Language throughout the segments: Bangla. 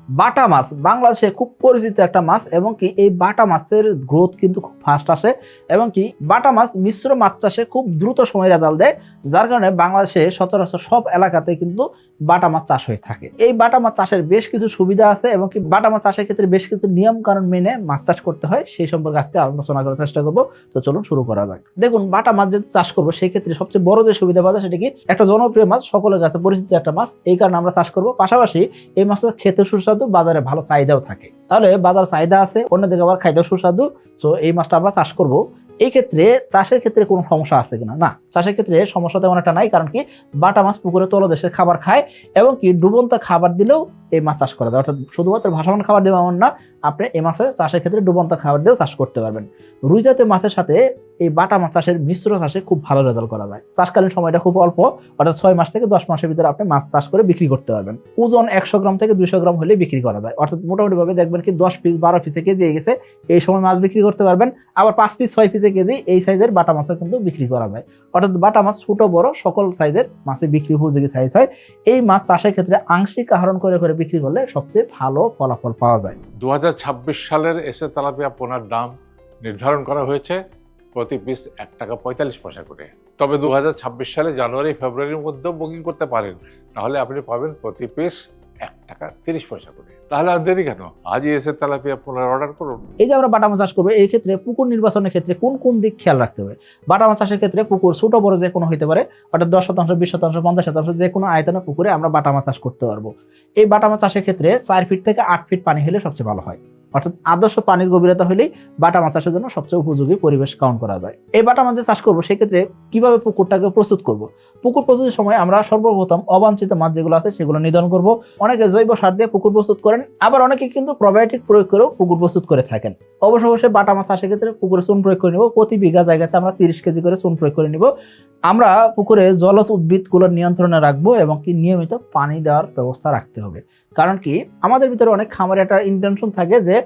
বাটা মাছ বাংলাদেশে খুব পরিচিত একটা মাছ এবং কি এই বাটা মাছের গ্রোথ কিন্তু খুব ফাস্ট আসে এবং কি বাটা মাছ মিশ্র মাছ চাষে খুব দ্রুত সময় রেজাল্ট দেয়, যার কারণে বাংলাদেশে সচরাচর সব এলাকাতে কিন্তু বাটা মাছ চাষ হয়ে থাকে। এই বাটা মাছ চাষের বেশ কিছু সুবিধা আছে এবং কি বাটা মাছ চাষের ক্ষেত্রে বেশ কিছু নিয়ম কানুন মেনে মাছ চাষ করতে হয়, সেই সম্পর্কে আজকে আলোচনা করার চেষ্টা করবো। তো চলুন শুরু করা যাক। দেখুন, বাটা মাছ যদি চাষ করবো সেই ক্ষেত্রে সবচেয়ে বড় যে সুবিধা পাওয়া যায় সেটা কি, একটা জনপ্রিয় মাছ, সকলের কাছে পরিচিত একটা মাছ, এই কারণে আমরা চাষ করবো। পাশাপাশি এই মাছটা খেতে সুস্বাদু, বাজারে ভালো চাহিদাও থাকে। তাহলে বাজার চাহিদা আছে, অন্যদিকে আবার খাইতেও সুস্বাদু, তো এই মাছটা আমরা চাষ করবো। এই ক্ষেত্রে চাষের ক্ষেত্রে কোনো সমস্যা আছে কিনা? না, চাষের ক্ষেত্রে সমস্যা তেমন একটা নাই, কারণ কি বাটা মাছ পুকুরে তলদেশের খাবার খায় এবং কি ডুবন্ত খাবার দিলেও এই মাছ চাষ করা যায়। অর্থাৎ শুধুমাত্র ভাসমান খাবার দেওয়া এমন না, আপনি এই মাছের চাষের ক্ষেত্রে ডুবন্ত খাবার দিয়েও চাষ করতে পারবেন। রুই জাতীয় মাছের সাথে এই বাটা মাছ চাষের মিশ্র চাষে খুব ভালো রেজাল্ট করা যায়। চাষকালীন সময়টা খুব অল্প, অর্থাৎ 6 মাস থেকে 10 মাসের ভিতরে আপনি মাছ চাষ করে বিক্রি করতে পারবেন। ওজন 100 গ্রাম থেকে 200 গ্রাম হলে বিক্রি করা যায়। অর্থাৎ মোটামুটি ভাবে দেখবেন কি 10 পিস 12 পিসে কেজি হয়ে গেছে, এই সময় মাছ বিক্রি করতে পারবেন। আবার 5 পিস 6 পিসে কেজি এই সাইজের বাটা মাছও কিন্তু বিক্রি করা যায়। অর্থাৎ বাটা মাছ ছোট বড় সকল সাইজের মাছে বিক্রি উপযোগী সাইজ হয়। এই মাছ চাষের ক্ষেত্রে আংশিক আহরণ করে করে বিক্রি করলে সবচেয়ে ভালো ফলাফল পাওয়া যায়। 2026 সালের এসে তেলাপিয়া পোনার দাম নির্ধারণ করা হয়েছে প্রতি পিস 1 টাকা 45 পয়সা করে। তবে 2026 সালে জানুয়ারি ফেব্রুয়ারির মধ্যেও বুকিং করতে পারেন, তাহলে আপনি পাবেন প্রতি পিস 1 টাকা 30 পয়সা করে। তাহলে আর দেরি কেন, আজই এসে তেলাপিয়া পোনার অর্ডার করুন। এই যে আমরা বাটা মাছ চাষ করবো, এই ক্ষেত্রে পুকুর নির্বাচনের ক্ষেত্রে কোন কোন দিক খেয়াল রাখতে হবে? বাটা মাছ চাষের ক্ষেত্রে পুকুর ছোট বড় যে কোনো হইতে পারে, অর্থাৎ 10%, 20%, 50% যে কোনো আয়তনের পুকুরে আমরা বাটা মাছ চাষ করতে পারবো। এই বাটা মাছ চাষের ক্ষেত্রে 4 ফিট থেকে 8 ফিট পানি হলে সবচেয়ে ভালো হয়। অর্থাৎ আদর্শ পানির গভীরতা হলেই বাটা মাছ চাষের জন্য সবচেয়ে উপযোগী পরিবেশ কাউন্ট করা যায়। এই বাটা মাছ চাষ করবো সেক্ষেত্রে কিভাবে পুকুরটাকে প্রস্তুত করব? পুকুর প্রস্তুতির সময় আমরা সর্বপ্রথম অবাঞ্ছিত মাছ যেগুলো আছে সেগুলো নিধন করব। অনেকে জৈব সার দিয়ে পুকুর প্রস্তুত করেন, আবার অনেকে কিন্তু প্রোবায়োটিক প্রয়োগ করেও পুকুর প্রস্তুত করে থাকেন। অবশ্যই বাটা মাছ চাষের ক্ষেত্রে পুকুরে চুন প্রয়োগ করে নিব। প্রতি বিঘা জায়গাতে আমরা 30 কেজি করে চুন প্রয়োগ করে নিব। আমরা পুকুরে জলজ উদ্ভিদগুলোর নিয়ন্ত্রণে রাখবো এবং কি নিয়মিত পানি দেওয়ার ব্যবস্থা রাখতে হবে। কারণ কি আমাদের ভিতরে অনেক খামারে একটা ইন্টেনশন থাকে যে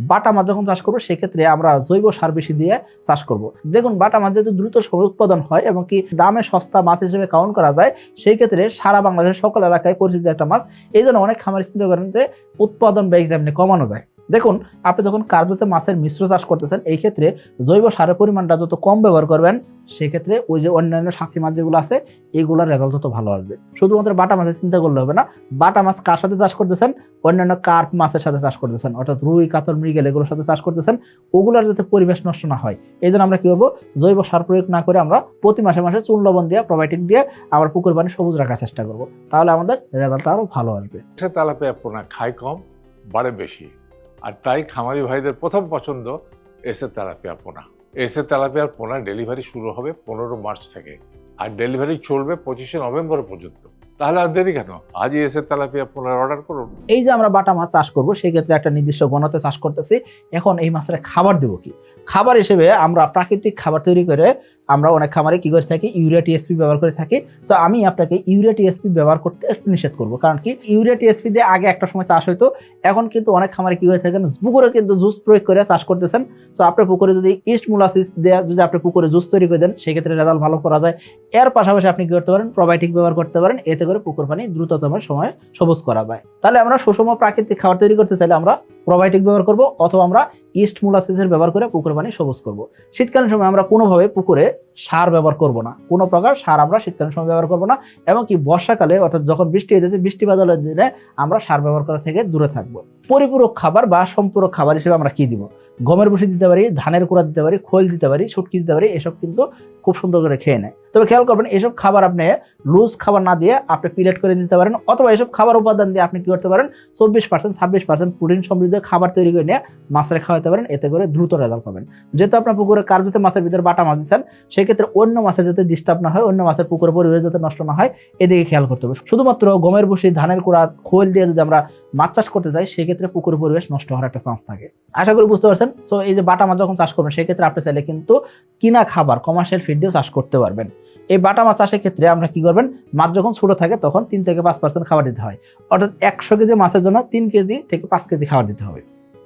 বাটা মাছ যখন চাষ করবো সেক্ষেত্রে আমরা জৈব সার বেশি দিয়ে চাষ করব। দেখুন, বাটা মাছ যেহেতু দ্রুত সময় উৎপাদন হয় এবং কি দামে সস্তা মাছ হিসেবে কাউন্ট করা যায়, সেই ক্ষেত্রে সারা বাংলাদেশের সকল এলাকায় পরিচিত একটা মাছ। এই জন্য অনেক খামারে চিন্তা করেন যে উৎপাদন ব্যয় যেমনি কমানো যায়। দেখুন, আপনি যখন কার্যত মাছের মিশ্র চাষ করতেছেন, এই ক্ষেত্রে জৈব সারের পরিমাণটা যত কম ব্যবহার করবেন, সেক্ষেত্রে ওই যে অন্যান্য সাথী মাছ যেগুলো আছে এইগুলোর রেজাল্ট তত ভালো আসবে। শুধুমাত্র বাটা মাছের চিন্তা করলে হবে না, বাটা মাছ কার সাথে চাষ করতেছেন, অন্যান্য কার্প মাছের সাথে চাষ করতেছেন, অর্থাৎ রুই কাতল মৃগেল এগুলোর সাথে চাষ করতেছেন, ওগুলোর যাতে পরিবেশ নষ্ট না হয় এই জন্য আমরা কি করবো, জৈব সার প্রয়োগ না করে আমরা প্রতি মাসে মাসে চুন লবণ দিয়ে প্রোবায়োটিক দিয়ে আবার পুকুর পানি সবুজ রাখার চেষ্টা করবো, তাহলে আমাদের রেজাল্টটা আরো ভালো আসবে। তেলাপিয়া পোনা খায় কম, বাড়ে বেশি, আর তাই খামারি ভাইদের প্রথম পছন্দ এসে তেলাপিয়া পোনা। এসে তেলাপিয়ার পোনা ডেলিভারি শুরু হবে 15 মার্চ থেকে, আর ডেলিভারি চলবে 25 নভেম্বর পর্যন্ত। তাহলে আর দেরি কেন, আজই এসে তেলাপিয়া পোনার অর্ডার করুন। এই যে আমরা বাটা মাছ চাষ করবো সেই ক্ষেত্রে একটা নির্দিষ্ট গণতে চাষ করতেছি। এখন এই মাছের খাবার দেবো কি? খাবার হিসেবে আমরা প্রাকৃতিক খাবার তৈরি করে আমরা অনেক খামারে কি করে থাকি, ইউরিয়া টিএসপি ব্যবহার করে থাকি। তো আমি আপনাকে ইউরিয়া টিএসপি ব্যবহার করতে একটু নিষেধ করবো, কারণ কি ইউরিয়া টিএসপি দিয়ে আগে একটা সময় চাষ হইতো, এখন কিন্তু অনেক খামারে কি করে থাকেন, পুকুরে কিন্তু জুস প্রয়োগ করে চাষ করতেছেন। তো আপনার পুকুরে যদি ইস্ট মোলাসিস দিয়ে যদি আপনি পুকুরে জুস তৈরি করে দেন, সেক্ষেত্রে রেজাল্ট ভালো করা যায়। এর পাশাপাশি আপনি কি করতে পারেন, প্রোবায়োটিক ব্যবহার করতে পারেন, এতে করে পুকুর পানি দ্রুততম সময়ে সবুজ করা যায়। তাহলে আমরা সুষম প্রাকৃতিক খাবার তৈরি করতে চাইলে আমরা প্রোবায়োটিক ব্যবহার করব, অথবা আমরা ইস্ট মোলাসিসের ব্যবহার করে পুকুর পানি সবুজ করব। শীতকালীন সময় আমরা কোনোভাবে পুকুরে সার ব্যবহার করব না, কোনো প্রকার সার আমরা শীতকালীন সময় ব্যবহার করব না, এবং কি বর্ষাকালে অর্থাৎ যখন বৃষ্টি হয়েছে বৃষ্টি বাদলের দিনে আমরা সার ব্যবহার করা থেকে দূরে থাকবো। পরিপূরক খাবার বা সম্পূরক খাবার হিসেবে আমরা কি দিব, গমের ভুসি দিতে পারি, ধানের কুড়া দিতে পারি, খোল দিতে পারি, শুটকি দিতে পারি, এসব কিন্তু খুব সুন্দর করে খেয়ে নেয়। তবে খেয়াল করবেন, এসব খাবার আপনি লুজ খাবার না দিয়ে আপনি পিলেট করে দিতে পারেন, অথবা এসব খাবার উপাদান দিয়ে আপনি কি করতে পারেন, 24% 26% প্রোটিন সমৃদ্ধ খাবার তৈরি করে নিয়ে মাছের খাওয়াতে পারেন, এতে করে দ্রুত রেজাল্ট পাবেন। যেহেতু আপনার পুকুরে কার্যত মাছের ভিতরে বাটা মাছ দিচ্ছেন, সেক্ষেত্রে অন্য মাছের যাতে ডিস্টার্ব না হয়, অন্য মাছের পুকুরের পরিবেশ যাতে নষ্ট না হয়, এদিকে খেয়াল করতে হবে। শুধুমাত্র গমের ভুসি ধানের কুড়া খোল দিয়ে যদি আমরা মাছ চাষ করতে যাই, সেক্ষেত্রে পুকুরের পরিবেশ নষ্ট হওয়ার একটা চান্স থাকে। আশা করি বুঝতে পারছেন। সো এই যে বাটা মাছ যখন চাষ করবেন, সেক্ষেত্রে আপনি চাইলে কিন্তু কিনা খাবার কমার্শিয়াল ফিড দিয়েও চাষ করতে পারবেন। এই বাটা মাছ চাষের ক্ষেত্রে আমরা কি করবেন, মাছ যখন ছোট থাকে তখন 3 থেকে 5% খাবার দিতে হয়, অর্থাৎ 100 কেজি মাছের জন্য 3 কেজি থেকে 5 কেজি খাবার দিতে হবে।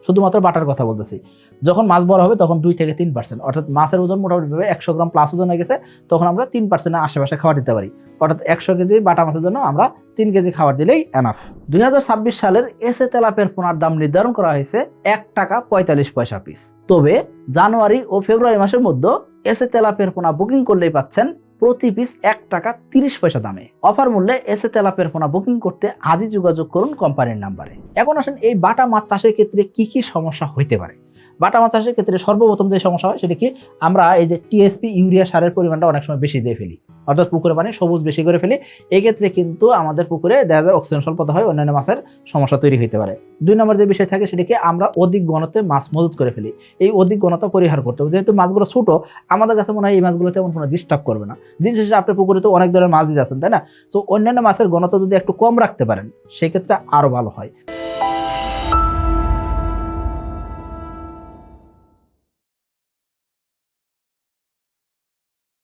শুধুমাত্র বাটার কথা বলতেছি। যখন মাছ বড় হবে তখন 2 থেকে 3%, অর্থাৎ মাছের ওজন মোটামুটি 100 গ্রাম প্লাস ওজন হয়ে গেছে, তখন আমরা 3%-এর আশেপাশে খাবার দিতে পারি। অর্থাৎ 100 কেজি বাটা মাছের জন্য আমরা 3 কেজি খাবার দিলেই এনাফ। 2026 সালের এসে তেলাপিয়ার পোনার দাম নির্ধারণ করা হয়েছে 1 টাকা 45 পয়সা পিস। তবে জানুয়ারি ও ফেব্রুয়ারি মাসের মধ্যে এসে তেলাপিয়ার পোনা বুকিং করলেই পাচ্ছেন প্রতি পিস 1 টাকা 30 পয়সা দামে। অফার মূল্যে এসে তেলাপিয়ার পোনা বুকিং করতে আজই যোগাযোগ করুন কোম্পানির নাম্বারে। এখন আসেন এই বাটা মাছ চাষের ক্ষেত্রে কি কি সমস্যা হইতে পারে। বাটা মাছ চাষের ক্ষেত্রে সর্বপ্রথম যে সমস্যা হয় সেটা কি, আমরা এই যে টিএসপি ইউরিয়া সারের পরিমাণটা অনেক সময় বেশি দিয়ে ফেলি, অর্থাৎ পুকুরে পানি সবুজ বেশি করে ফেলি। এই ক্ষেত্রে কিন্তু আমাদের পুকুরে দেখা যায় অক্সিজেন স্বল্পতা হয়, অন্যান্য মাছের সমস্যা তৈরি হতে পারে। 2 নম্বর যে বিষয় থাকে সেটা কি, আমরা অধিক ঘনত্বে মাছ মজুত করে ফেলি। এই অধিক ঘনত্ব পরিহার করতে হবে, যেহেতু মাছগুলো ছোট, আমাদের কাছে মনে হয় এই মাছগুলো তেমন কোনো ডিস্টার্ব করবে না। দিন শেষে আপনার পুকুরে তো অনেক ধরনের মাছ দিয়ে যাচ্ছেন, তাই না? তো অন্যান্য মাছের ঘনত্ব যদি একটু কম রাখতে পারেন সেক্ষেত্রে আরো ভালো হয়।